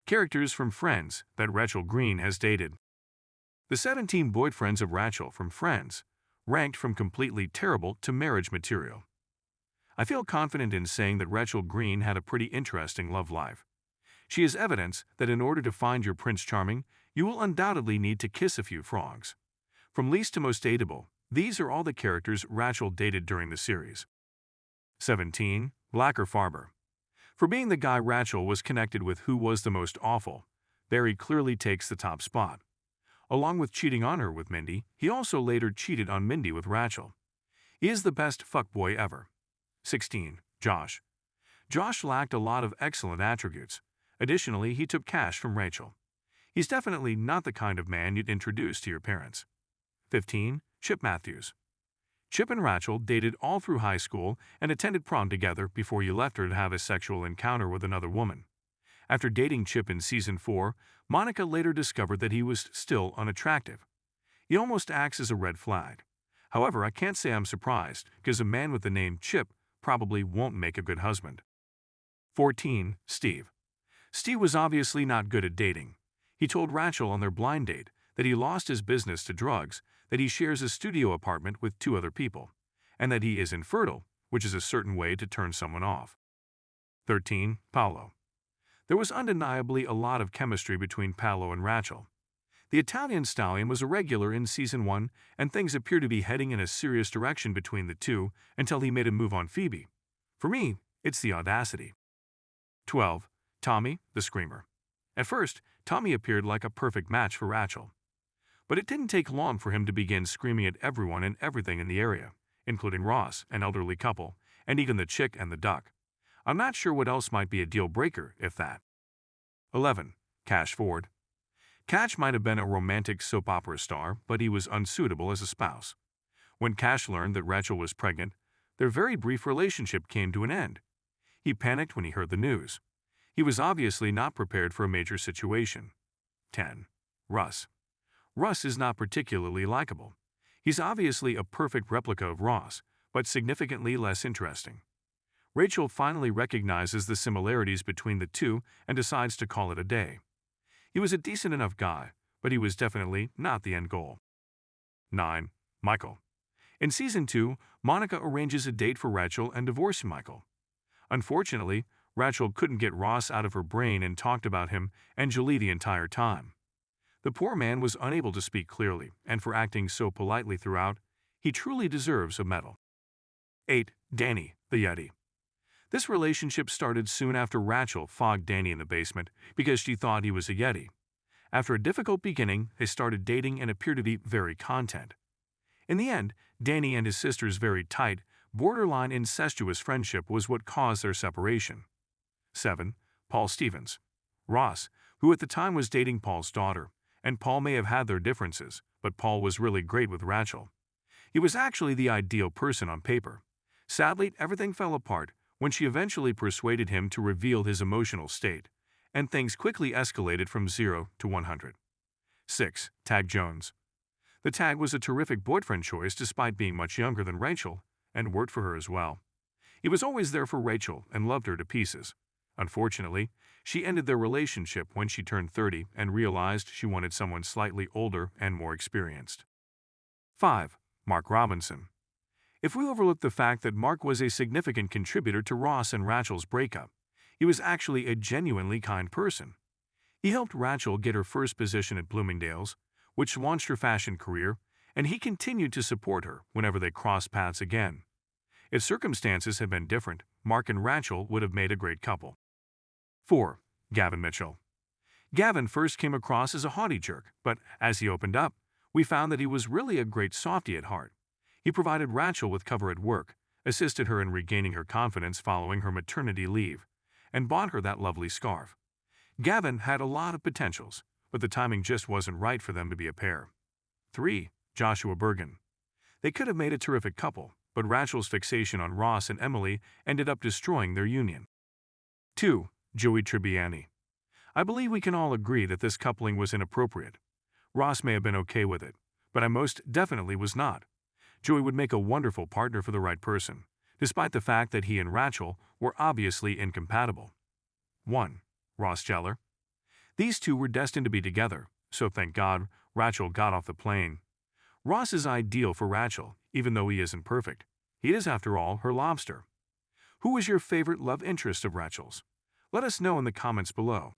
Characters from Friends that Rachel Green has dated. The 17 boyfriends of Rachel from Friends ranked from completely terrible to marriage material. I feel confident in saying that Rachel Green had a pretty interesting love life. She is evidence that in order to find your Prince Charming, you will undoubtedly need to kiss a few frogs. From least to most dateable, these are all the characters Rachel dated during the series. 17. Black or Farber. For being the guy Rachel was connected with who was the most awful, Barry clearly takes the top spot. Along with cheating on her with Mindy, he also later cheated on Mindy with Rachel. He is the best fuckboy ever. 16. Josh. Josh lacked a lot of excellent attributes. Additionally, he took cash from Rachel. He's definitely not the kind of man you'd introduce to your parents. 15. Chip Matthews. Chip and Rachel dated all through high school and attended prom together before he left her to have a sexual encounter with another woman. After dating Chip in Season 4, Monica later discovered that he was still unattractive. He almost acts as a red flag. However, I can't say I'm surprised, because a man with the name Chip probably won't make a good husband. 14. Steve. Steve was obviously not good at dating. He told Rachel on their blind date that he lost his business to drugs, that he shares a studio apartment with 2 other people, and that he is infertile, which is a certain way to turn someone off. 13. Palo. There was undeniably a lot of chemistry between Palo and Rachel. The Italian stallion was a regular in Season 1, and things appear to be heading in a serious direction between the two until he made a move on Phoebe. For me, it's the audacity. 12. Tommy, the Screamer. At first, Tommy appeared like a perfect match for Rachel. But it didn't take long for him to begin screaming at everyone and everything in the area, including Ross, an elderly couple, and even the chick and the duck. I'm not sure what else might be a deal breaker, if that. 11. Cash Ford. Cash might have been a romantic soap opera star, but he was unsuitable as a spouse. When Cash learned that Rachel was pregnant, their very brief relationship came to an end. He panicked when he heard the news. He was obviously not prepared for a major situation. 10. Russ. Russ is not particularly likable. He's obviously a perfect replica of Ross, but significantly less interesting. Rachel finally recognizes the similarities between the two and decides to call it a day. He was a decent enough guy, but he was definitely not the end goal. 9. Michael. In Season 2, Monica arranges a date for Rachel and divorces Michael. Unfortunately, Rachel couldn't get Ross out of her brain and talked about him and Julie the entire time. The poor man was unable to speak clearly, and for acting so politely throughout, he truly deserves a medal. 8. Danny, the Yeti. This relationship started soon after Rachel fogged Danny in the basement because she thought he was a Yeti. After a difficult beginning, they started dating and appeared to be very content. In the end, Danny and his sister's very tight, borderline incestuous friendship was what caused their separation. 7. Paul Stevens. Ross, who at the time was dating Paul's daughter, and Paul may have had their differences, but Paul was really great with Rachel. He was actually the ideal person on paper. Sadly, everything fell apart when she eventually persuaded him to reveal his emotional state, and things quickly escalated from 0 to 100. 6. Tag Jones. The Tag was a terrific boyfriend choice despite being much younger than Rachel, and worked for her as well. He was always there for Rachel and loved her to pieces. Unfortunately, she ended their relationship when she turned 30 and realized she wanted someone slightly older and more experienced. 5. Mark Robinson. If we overlook the fact that Mark was a significant contributor to Ross and Rachel's breakup, he was actually a genuinely kind person. He helped Rachel get her first position at Bloomingdale's, which launched her fashion career, and he continued to support her whenever they crossed paths again. If circumstances had been different, Mark and Rachel would have made a great couple. 4. Gavin Mitchell. Gavin first came across as a haughty jerk, but as he opened up, we found that he was really a great softie at heart. He provided Rachel with cover at work, assisted her in regaining her confidence following her maternity leave, and bought her that lovely scarf. Gavin had a lot of potentials, but the timing just wasn't right for them to be a pair. 3. Joshua Bergen. They could have made a terrific couple, but Rachel's fixation on Ross and Emily ended up destroying their union. 2. Joey Tribbiani. I believe we can all agree that this coupling was inappropriate. Ross may have been okay with it, but I most definitely was not. Joey would make a wonderful partner for the right person, despite the fact that he and Rachel were obviously incompatible. 1. Ross Geller. These two were destined to be together, so thank God Rachel got off the plane. Russ is ideal for Rachel, even though he isn't perfect. He is, after all, her lobster. Who is your favorite love interest of Rachel's? Let us know in the comments below.